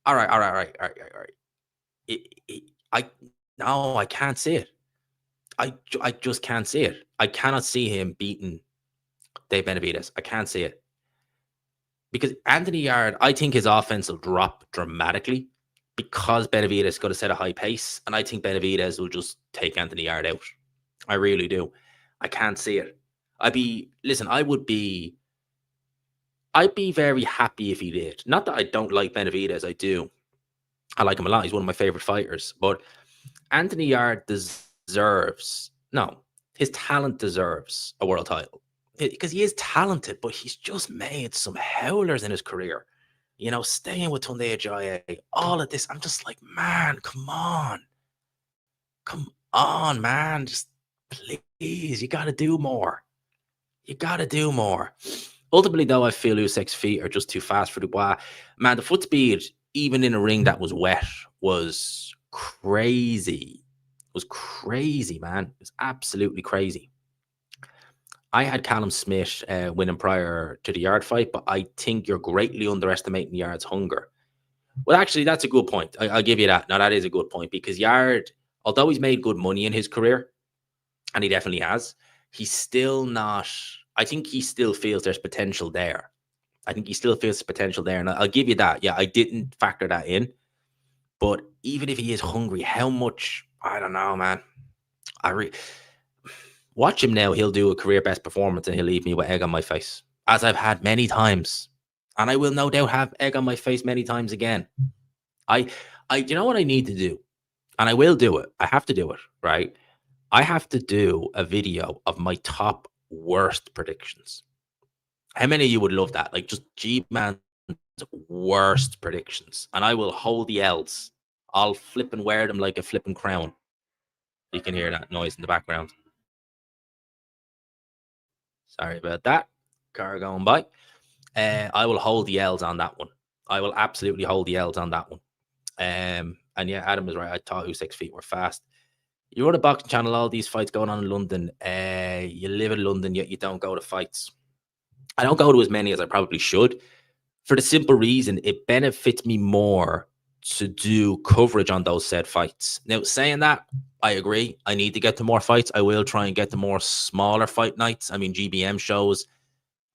A: All right, all right, all right, all right, all right. I no, I can't see it. I just can't see it. I cannot see him beating Dave Benavidez. I can't see it. Because Anthony Yard, I think his offense will drop dramatically because Benavidez got to set a high pace, and I think Benavidez will just take Anthony Yard out. I really do. I can't see it. Listen, I'd be very happy if he did. Not that I don't like Benavidez, I do. I like him a lot. He's one of my favorite fighters. But Anthony Yard deserves, no, his talent deserves a world title because he is talented, but he's just made some howlers in his career. You know, staying with Tunde Ajayi, all of this. I'm just like, man, come on, man, just please, you got to do more. You got to do more. Ultimately, though, I feel Usyk's feet are just too fast for Dubois. Man, the foot speed, even in a ring that was wet, was crazy. Was crazy, man. It was absolutely crazy. I had Callum Smith winning prior to the Yard fight, but I think you're greatly underestimating Yard's hunger. Well, actually, that's a good point. I'll give you that. Now, that is a good point because Yard, although he's made good money in his career, and he definitely has, he's still not. I think he still feels there's potential there. I think he still feels potential there, and I'll give you that. Yeah, I didn't factor that in, but even if he is hungry, how much? I don't know, man. I watch him now. He'll do a career best performance, and he'll leave me with egg on my face, as I've had many times, and I will no doubt have egg on my face many times again. I, you know what I need to do, and I will do it. I have to do it, right? I have to do a video of my top worst predictions. How many of you would love that? Like just G Man's worst predictions. And I will hold the L's. I'll flip and wear them like a flipping crown. You can hear that noise in the background. Sorry about that. Car going by. I will hold the L's on that one. I will absolutely hold the L's on that one. And yeah, Adam was right. I thought Usyk's feet were fast. You run a boxing channel, all these fights going on in London. You live in London, yet you don't go to fights. I don't go to as many as I probably should for the simple reason it benefits me more to do coverage on those said fights. Now, saying that, I agree. I need to get to more fights. I will try and get to more smaller fight nights. I mean, GBM shows.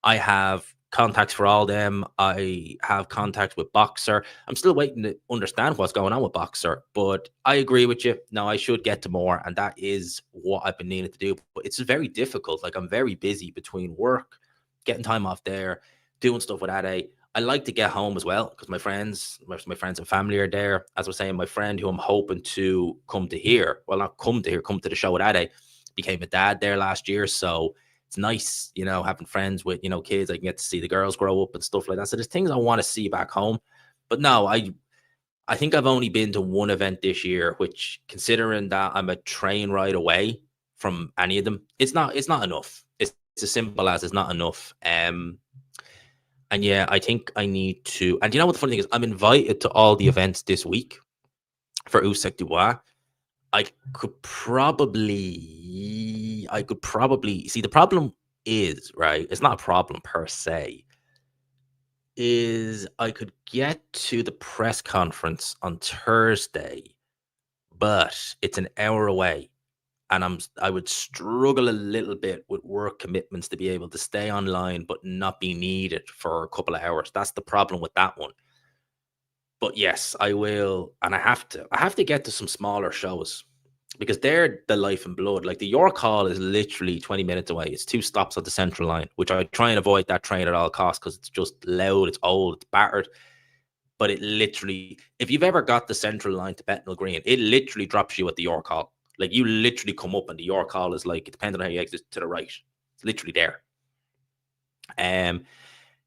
A: I have contacts for all them. I have contact with Boxer. I'm still waiting to understand what's going on with Boxer, but I agree with you. No, I should get to more, and that is what I've been needing to do. But it's very difficult. Like, I'm very busy between work, getting time off there, doing stuff with Ade. I like to get home as well because my friends and family are there. As I was saying, my friend who I'm hoping to come to here, well, not come to here, come to the show with Ade, became a dad there last year. So it's nice, you know, having friends with, you know, kids. I can get to see the girls grow up and stuff like that. So there's things I want to see back home. But no, I think I've only been to one event this year, which, considering that I'm a train ride away from any of them, it's not enough. It's as simple as it's not enough. And yeah, I think I need to. And you know what the funny thing is? I'm invited to all the events this week for Usyk Dubois. I could probably see the problem is, right? It's not a problem per se. Is I could get to the press conference on Thursday, but it's an hour away. And I would struggle a little bit with work commitments to be able to stay online but not be needed for a couple of hours. That's the problem with that one. But yes, I will, and I have to get to some smaller shows because they're the life and blood. Like the York Hall is literally 20 minutes away. It's 2 stops on the Central Line, which I try and avoid that train at all costs because it's just loud, it's old, it's battered. but it literally, if you've ever got the central line to Bethnal Green, it literally drops you at the York Hall. Like you literally come up and the York Hall is like, it depends on how you exit to the right. It's literally there.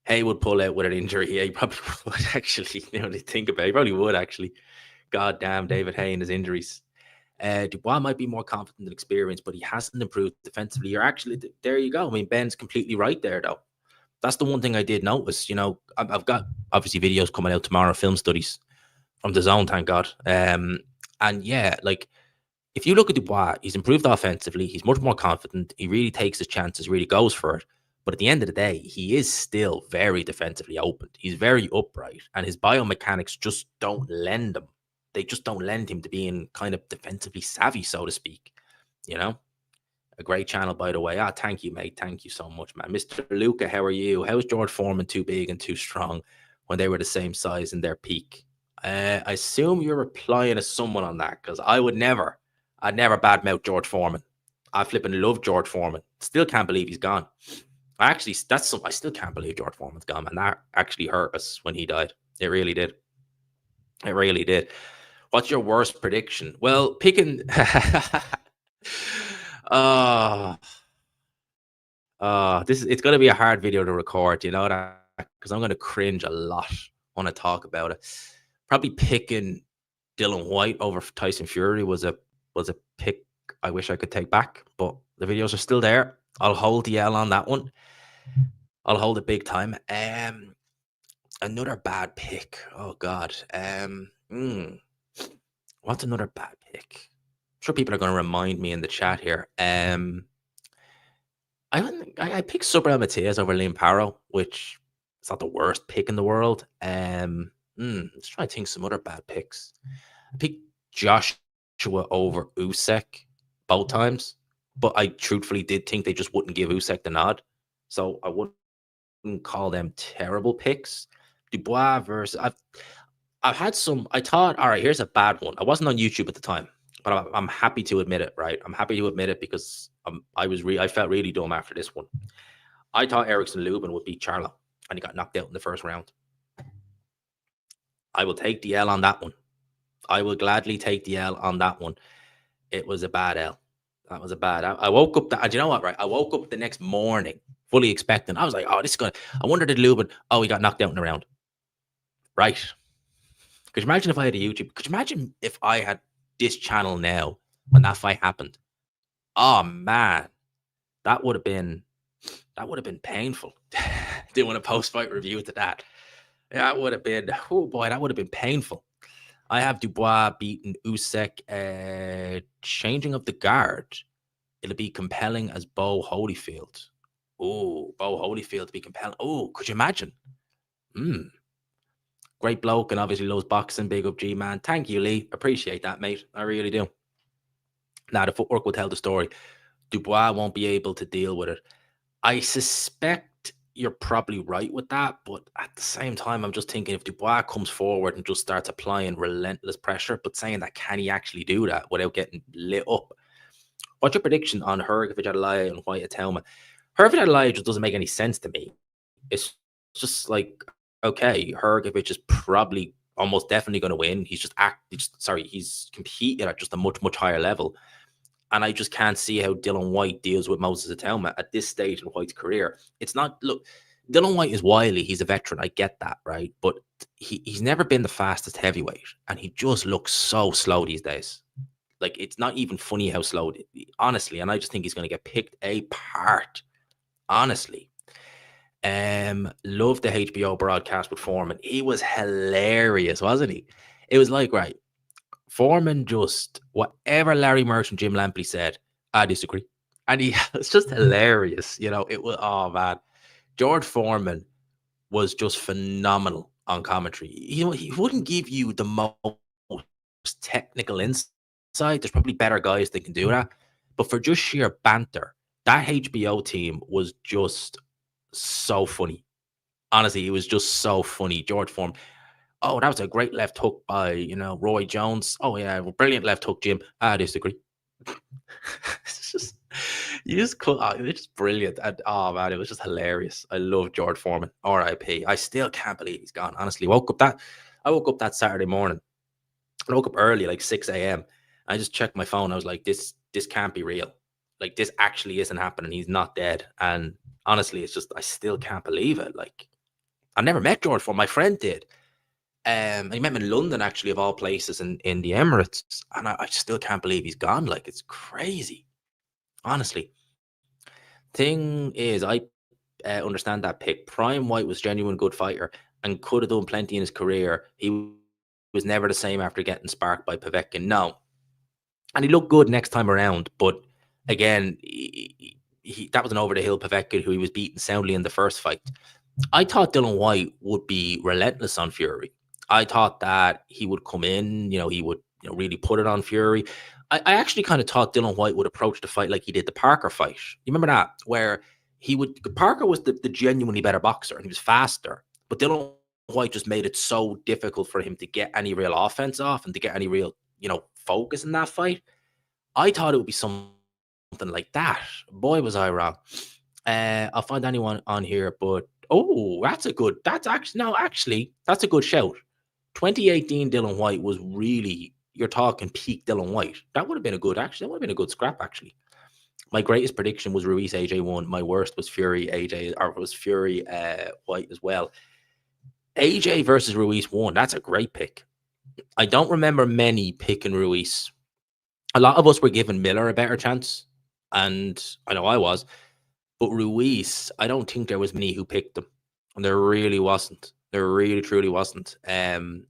A: Hay would pull out with an injury. Yeah, he probably would actually. You know, they think about it, he probably would actually. God damn, David Hay and his injuries. Dubois might be more confident and experienced, but he hasn't improved defensively. You're actually there. You go. I mean, Ben's completely right there, though. That's the one thing I did notice. You know, I've got obviously videos coming out tomorrow, film studies from the zone. Thank God. And yeah, like if you look at Dubois, he's improved offensively. He's much more confident. He really takes his chances, really goes for it. But at the end of the day, he is still very defensively open. He's very upright, and his biomechanics just don't lend him. They just don't lend him to being kind of defensively savvy, so to speak. You know, a great channel, by the way. Ah, thank you, mate. Thank you so much, man. Mr. Luca, how are you? How is George Foreman too big and too strong when they were the same size in their peak? I assume you're replying to someone on that because I'd never badmouth George Foreman. I flipping love George Foreman. Still can't believe he's gone. I still can't believe George Foreman's gone, and that actually hurt us when he died. It really did. It really did. What's your worst prediction? Well, picking. uh, it's gonna be a hard video to record, you know that, because I'm gonna cringe a lot when I talk about it. Probably picking Dylan White over Tyson Fury was a pick I wish I could take back, but the videos are still there. I'll hold the L on that one. I'll hold it big time. Another bad pick. Oh God. What's another bad pick? I'm sure people are going to remind me in the chat here. I picked Subriel Matias over Liam Paro, which is not the worst pick in the world. Let's try to think some other bad picks. I picked Joshua over Usyk both times, but I truthfully did think they just wouldn't give Usyk the nod, so I wouldn't call them terrible picks. Dubois versus I've had some. I thought, all right, here's a bad one. I wasn't on YouTube at the time, but I'm happy to admit it. Right, I'm happy to admit it because I felt really dumb after this one. I thought Erickson Lubin would beat Charlo, and he got knocked out in the first round. I will take the L on that one. I will gladly take the L on that one. It was a bad L. That was a bad. I woke up. And you know what? Right, I woke up the next morning fully expecting. I was like, oh, this is gonna. I wonder did Lubin? Oh, he got knocked out in the round. Right. Could you imagine if I had a YouTube? Could you imagine if I had this channel now when that fight happened? Oh man, that would have been painful. Doing a post-fight review to that. That would have been, oh boy, that would have been painful. I have Dubois beating Usyk. Changing of the guard. It'll be compelling as Bo Holyfield. Oh, Bo Holyfield to be compelling. Oh, could you imagine? Great bloke and obviously loves boxing. Big up, G man. Thank you, Lee. Appreciate that, mate. I really do. Now, the footwork will tell the story. Dubois won't be able to deal with it. I suspect you're probably right with that, but at the same time, I'm just thinking if Dubois comes forward and just starts applying relentless pressure, but saying that, can he actually do that without getting lit up? What's your prediction on Hrgovic Adelaide and White Atelma? Hrgovic Adelaide just doesn't make any sense to me. It's just like, okay, Hrgovic is probably almost definitely going to win. He's he's competing at just a much, much higher level. And I just can't see how Dylan White deals with Moses Atelma at this stage in White's career. It's not, look, Dylan White is wily. He's a veteran. I get that, right? But he's never been the fastest heavyweight. And he just looks so slow these days. Like, it's not even funny how slow, honestly. And I just think he's going to get picked apart, honestly. Love the HBO broadcast with Foreman. He was hilarious, wasn't he? It was like, right, Foreman just, whatever Larry Merchant, Jim Lampley said, I disagree. And it's just hilarious. You know, it was, oh man. George Foreman was just phenomenal on commentary. You know, he wouldn't give you the most technical insight. There's probably better guys that can do that. But for just sheer banter, that HBO team was just so funny. Honestly, it was just so funny. George Foreman. Oh, that was a great left hook by, Roy Jones. Oh, yeah, brilliant left hook, Jim. I disagree. It's just, it's just brilliant. And, oh, man, it was just hilarious. I love George Foreman. R.I.P. I still can't believe he's gone. Honestly, woke up I woke up that Saturday morning. I woke up early, like 6 a.m. I just checked my phone. I was like, this can't be real. Like this actually isn't happening. He's not dead. And honestly, it's just I still can't believe it. Like I never met George before. My friend did. He met him in London, actually, of all places, in the Emirates. And I still can't believe he's gone. Like it's crazy. Honestly. Thing is, I understand that pick. Prime White was genuine good fighter and could have done plenty in his career. He was never the same after getting sparked by Povetkin. No, and he looked good next time around. But again, that was an over the hill Povetkin who he was beating soundly in the first fight. I thought Dylan White would be relentless on Fury. I thought that he would come in, he would, really put it on Fury. I actually kind of thought Dylan White would approach the fight like he did the Parker fight. You remember that? Where Parker was the genuinely better boxer and he was faster, but Dylan White just made it so difficult for him to get any real offense off and to get any real, focus in that fight. I thought it would be something like that. Boy, was I wrong. I'll find anyone on here, but that's a good shout. 2018 Dylan White was really, you're talking peak Dylan White. That would have been that would have been a good scrap, actually. My greatest prediction was Ruiz AJ1. My worst was Fury AJ, or was Fury White as well. AJ versus Ruiz 1. That's a great pick. I don't remember many picking Ruiz. A lot of us were giving Miller a better chance, and I know I was. But Ruiz, I don't think there was many who picked him, and there really wasn't. There really truly wasn't. And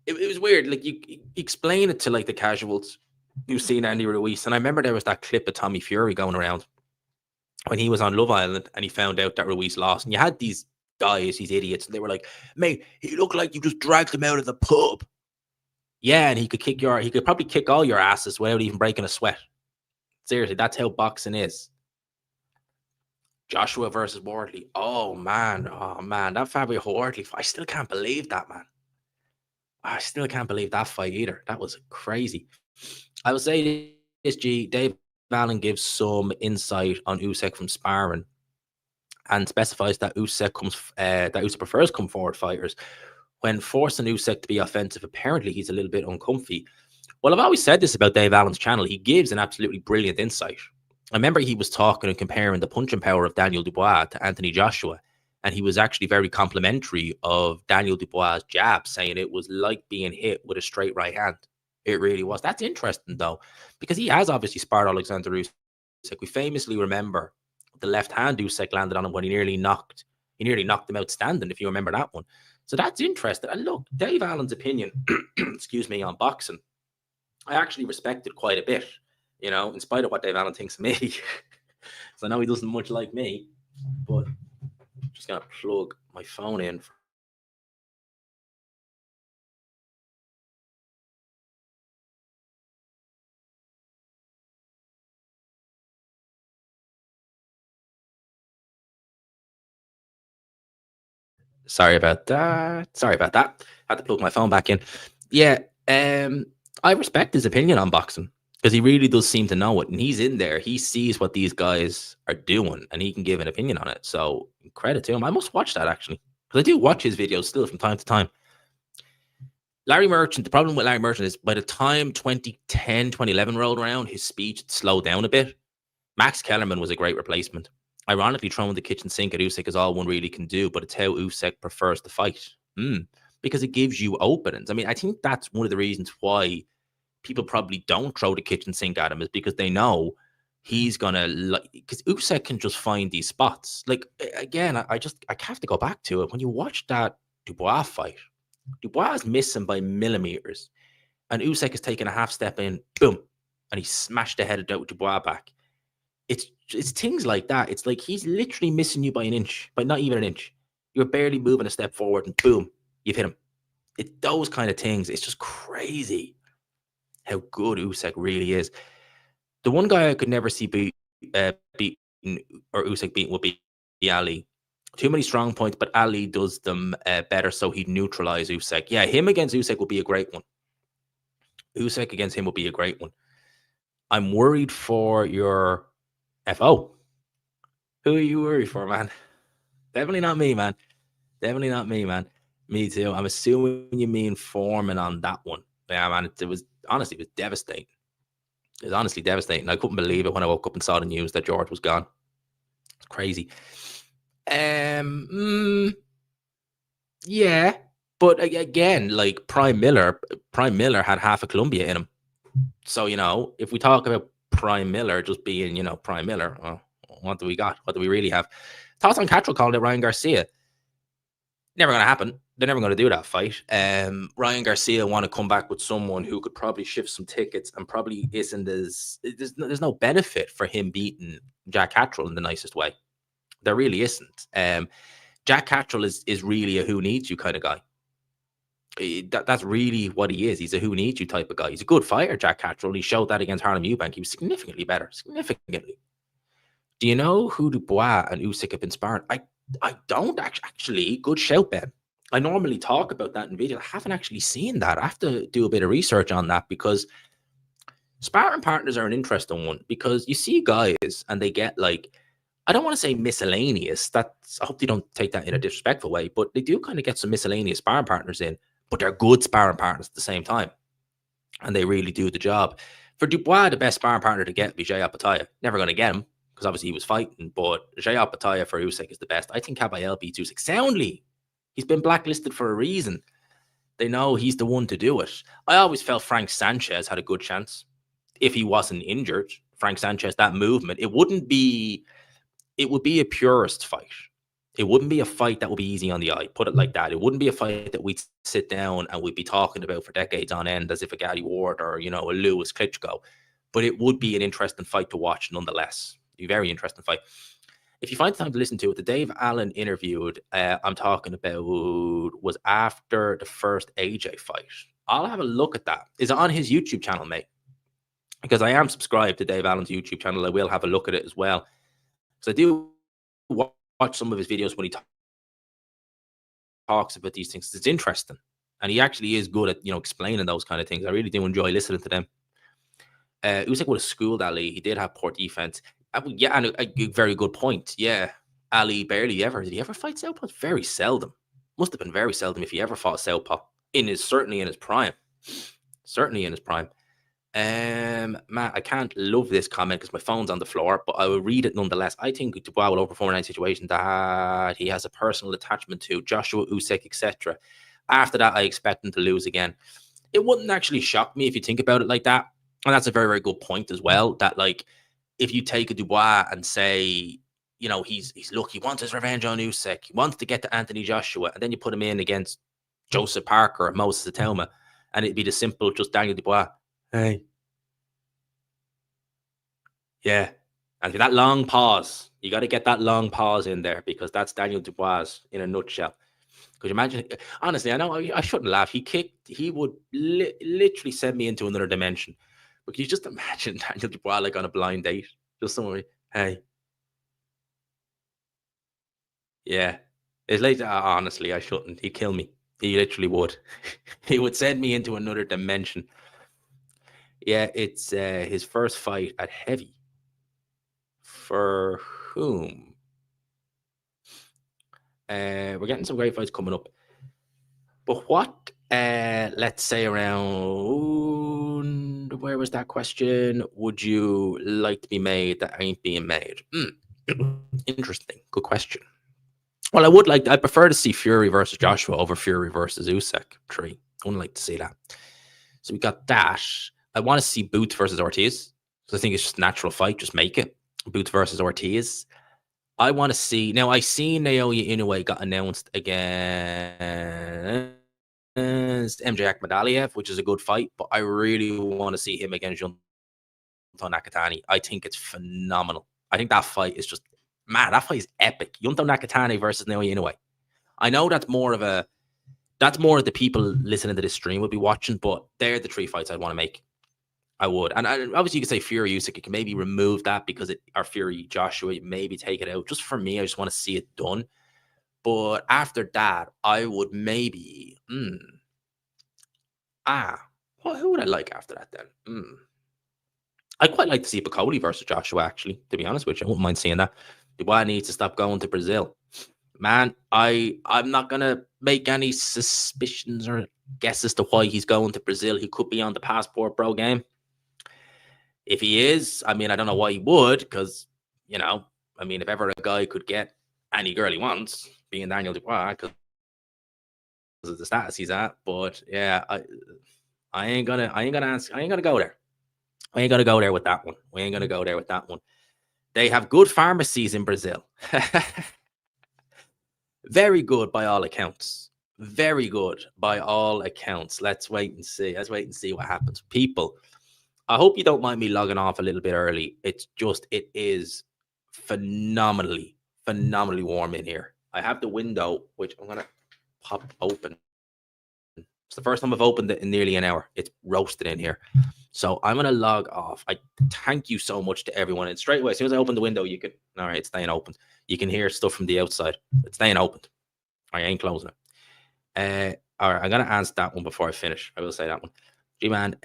A: it was weird. Like you explain it to like the casuals who've seen Andy Ruiz, and I remember there was that clip of Tommy Fury going around when he was on Love Island, and he found out that Ruiz lost, and you had these guys, these idiots, and they were like, "Mate, he looked like you just dragged him out of the pub." Yeah, and he could probably kick all your asses without even breaking a sweat. Seriously, that's how boxing is. Joshua versus Wardley. Oh man, that Fabio Wardley. I still can't believe that, man. I still can't believe that fight either. That was crazy. I will say this, G. Dave Allen gives some insight on Usyk from sparring and specifies that Usyk prefers come forward fighters. When forcing Usyk to be offensive, apparently he's a little bit uncomfy. Well, I've always said this about Dave Allen's channel. He gives an absolutely brilliant insight. I remember he was talking and comparing the punching power of Daniel Dubois to Anthony Joshua, and he was actually very complimentary of Daniel Dubois' jab, saying it was like being hit with a straight right hand. It really was. That's interesting, though, because he has obviously sparred Oleksandr Usyk. We famously remember the left hand Usyk landed on him when he nearly knocked him out standing, if you remember that one. So that's interesting. And look, Dave Allen's opinion, excuse me, on boxing, I actually respected quite a bit, in spite of what Dave Allen thinks of me. So I know he doesn't much like me, but I'm just going to plug my phone in. Sorry about that. Sorry about that. Had to plug my phone back in. Yeah, I respect his opinion on boxing because he really does seem to know it, and he's in there. He sees what these guys are doing, and he can give an opinion on it. So credit to him. I must watch that actually because I do watch his videos still from time to time. Larry Merchant, the problem with Larry Merchant is by the time 2010, 2011 rolled around, his speech slowed down a bit. Max Kellerman was a great replacement. Ironically, throwing the kitchen sink at Usyk is all one really can do, but it's how Usyk prefers to fight. Because it gives you openings. I mean, I think that's one of the reasons why people probably don't throw the kitchen sink at him is because they know he's gonna because Usyk can just find these spots. Like again, I have to go back to it. When you watch that Dubois fight, Dubois is missing by millimeters, and Usyk is taking a half step in, boom, and he smashed the head of Dubois back. It's things like that. It's like he's literally missing you by an inch, by not even an inch. You're barely moving a step forward, and boom, you've hit him. It's those kind of things. It's just crazy how good Usyk really is. The one guy I could never see beaten or Usyk beaten would be Ali. Too many strong points, but Ali does them better, so he'd neutralize Usyk. Yeah, him against Usyk would be a great one. Usyk against him would be a great one. I'm worried for your FO. Who are you worried for, man? Definitely not me, man. Definitely not me, man. Me too. I'm assuming you mean Foreman on that one. Yeah, man, it was honestly it was devastating. It was honestly devastating. I couldn't believe it when I woke up and saw the news that George was gone. It's crazy. Um, mm, yeah, but again, like Prime Miller had half of Columbia in him. So if we talk about Prime Miller just being, Prime Miller, what do we got? What do we really have? Thoughts on Cattrall calling it Ryan Garcia? Never going to happen. They're never going to do that fight. Ryan Garcia want to come back with someone who could probably shift some tickets and probably isn't as there's no benefit for him beating Jack Cattrall in the nicest way. There really isn't. Jack Cattrall is really a who needs you kind of guy. That's really what he is. He's a who needs you type of guy. He's a good fighter, Jack Cattrall. He showed that against Harlem Eubank. He was significantly better. Significantly. Do you know who Dubois and Usyk have been sparring? I don't actually. Good shout, Ben. I normally talk about that in video. I haven't actually seen that. I have to do a bit of research on that because sparring partners are an interesting one because you see guys and they get like, I don't want to say miscellaneous. I hope they don't take that in a disrespectful way, but they do kind of get some miscellaneous sparring partners in, but they're good sparring partners at the same time. And they really do the job. For Dubois, the best sparring partner to get would be Jay Apataya. Never going to get him because obviously he was fighting, but Jay Apataya for Usyk is the best. I think Kabayel beats Usyk soundly. He's been blacklisted for a reason. They know he's the one to do it. I always felt Frank Sanchez had a good chance if he wasn't injured. Frank Sanchez, that movement, it would be a purist fight. It wouldn't be a fight that would be easy on the eye. Put it like that. It wouldn't be a fight that we'd sit down and we'd be talking about for decades on end as if a Gary Ward or, a Lewis Klitschko. But it would be an interesting fight to watch nonetheless. It'd be a very interesting fight. If you find time to listen to it, the Dave Allen interviewed I'm talking about was after the first AJ fight. I'll have a look at that. Is it on his YouTube channel, mate? Because I am subscribed to Dave Allen's YouTube channel. I will have a look at it as well. Because I do watch some of his videos when he talks about these things. It's interesting. And he actually is good at, explaining those kind of things. I really do enjoy listening to them. Usyk would have schooled Ali. He did have poor defense. Yeah, and a very good point. Yeah, Ali barely ever. Did he ever fight Southpaw? Very seldom. Must have been very seldom if he ever fought Southpaw. Certainly in his prime. Certainly in his prime. Matt, I can't love this comment because my phone's on the floor, but I will read it nonetheless. I think Dubois will overperform in any situation that he has a personal attachment to, Joshua Usyk, etc. After that, I expect him to lose again. It wouldn't actually shock me if you think about it like that. And that's a very, very good point as well. That like, if you take a Dubois and say, he's look, he wants his revenge on Usyk, he wants to get to Anthony Joshua, and then you put him in against Joseph Parker or Moses Atoma, and it'd be the simple, just Daniel Dubois. Hey. Yeah. And that long pause, you got to get that long pause in there because that's Daniel Dubois in a nutshell. Could you imagine? Honestly, I know I shouldn't laugh. He would literally send me into another dimension. But can you just imagine Daniel Dubois like on a blind date? Just somewhere, hey. Yeah. It's like, honestly, I shouldn't. He'd kill me. He literally would. He would send me into another dimension. Yeah, it's his first fight at heavy. For whom? We're getting some great fights coming up. But what, let's say around, where was that question? Would you like to be made that ain't being made? Interesting. Good question. Well, I prefer to see Fury versus Joshua over Fury versus Usyk. I wouldn't like to see that. So we got that. I want to see Boots versus Ortiz. So I think it's just a natural fight. Just make it. Boots versus Ortiz. I want to see. Now, I seen Naoya Inoue got announced against MJ Akhmadaliev, which is a good fight, but I really want to see him against Junto Nakatani. I think it's phenomenal. I think that fight is just, man, that fight is epic. Junto Nakatani versus Naoya Inoue. I know that's more of the people listening to this stream would be watching, but they're the three fights I'd want to make. I would. And obviously you could say Fury Usyk, you can maybe remove that because or Fury Joshua, maybe take it out. Just for me, I just want to see it done. But after that, I would maybe who would I like after that then? I'd quite like to see Bakoli versus Joshua, actually, to be honest with you. I wouldn't mind seeing that. Dubois needs to stop going to Brazil. Man, I'm not gonna make any suspicions or guess as to why he's going to Brazil. He could be on the passport bro game. If he is, I mean, I don't know why he would, because I mean, if ever a guy could get any girl he wants, being Daniel Dubois, because of the status he's at. But yeah, I ain't gonna ask. I ain't gonna go there. I ain't gonna go there with that one. We ain't gonna go there with that one. They have good pharmacies in Brazil. Very good by all accounts. Very good by all accounts. Let's wait and see. Let's wait and see what happens. People, I hope you don't mind me logging off a little bit early. It's just, it is phenomenally, phenomenally warm in here. I have the window, which I'm going to pop open. It's the first time I've opened it in nearly an hour. It's roasted in here. So I'm going to log off. I thank you so much to everyone. And straight away, as soon as I open the window, you can, all right, it's staying open. You can hear stuff from the outside. It's staying open. I ain't closing it. All right, I'm going to answer that one before I finish. I will say that one. G-Man,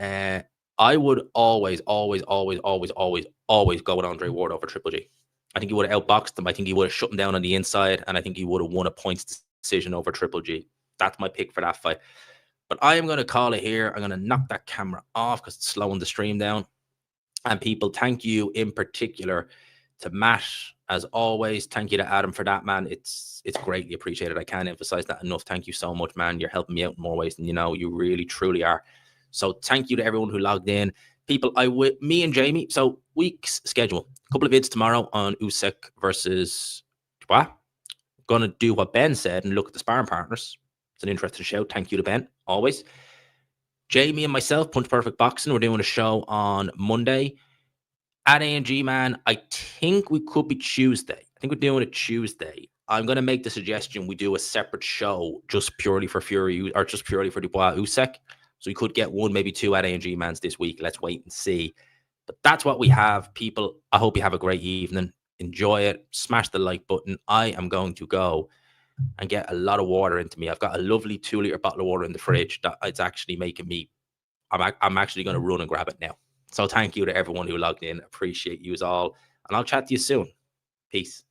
A: I would always go with Andre Ward over Triple G. I think he would have outboxed him. I think he would have shut him down on the inside. And I think he would have won a points decision over Triple G. That's my pick for that fight. But I am going to call it here. I'm going to knock that camera off because it's slowing the stream down. And people, thank you in particular to Matt, as always. Thank you to Adam for that, man. It's greatly appreciated. I can't emphasize that enough. Thank you so much, man. You're helping me out in more ways than you know. You really, truly are. So thank you to everyone who logged in. People, me and Jamie, so week's schedule. A couple of vids tomorrow on Usyk versus Dubois. Going to do what Ben said and look at the sparring partners. It's an interesting show. Thank you to Ben, always. Jamie and myself, Punch Perfect Boxing, we're doing a show on Monday. At A&G, man, I think we could be Tuesday. I think we're doing it Tuesday. I'm going to make the suggestion we do a separate show just purely for Fury, or just purely for Dubois Usyk. So we could get one, maybe two at A&G mans this week. Let's wait and see. But that's what we have, people. I hope you have a great evening. Enjoy it. Smash the like button. I am going to go and get a lot of water into me. I've got a lovely 2-liter bottle of water in the fridge that it's actually making me, I'm actually going to run and grab it now. So thank you to everyone who logged in. Appreciate you all. And I'll chat to you soon. Peace.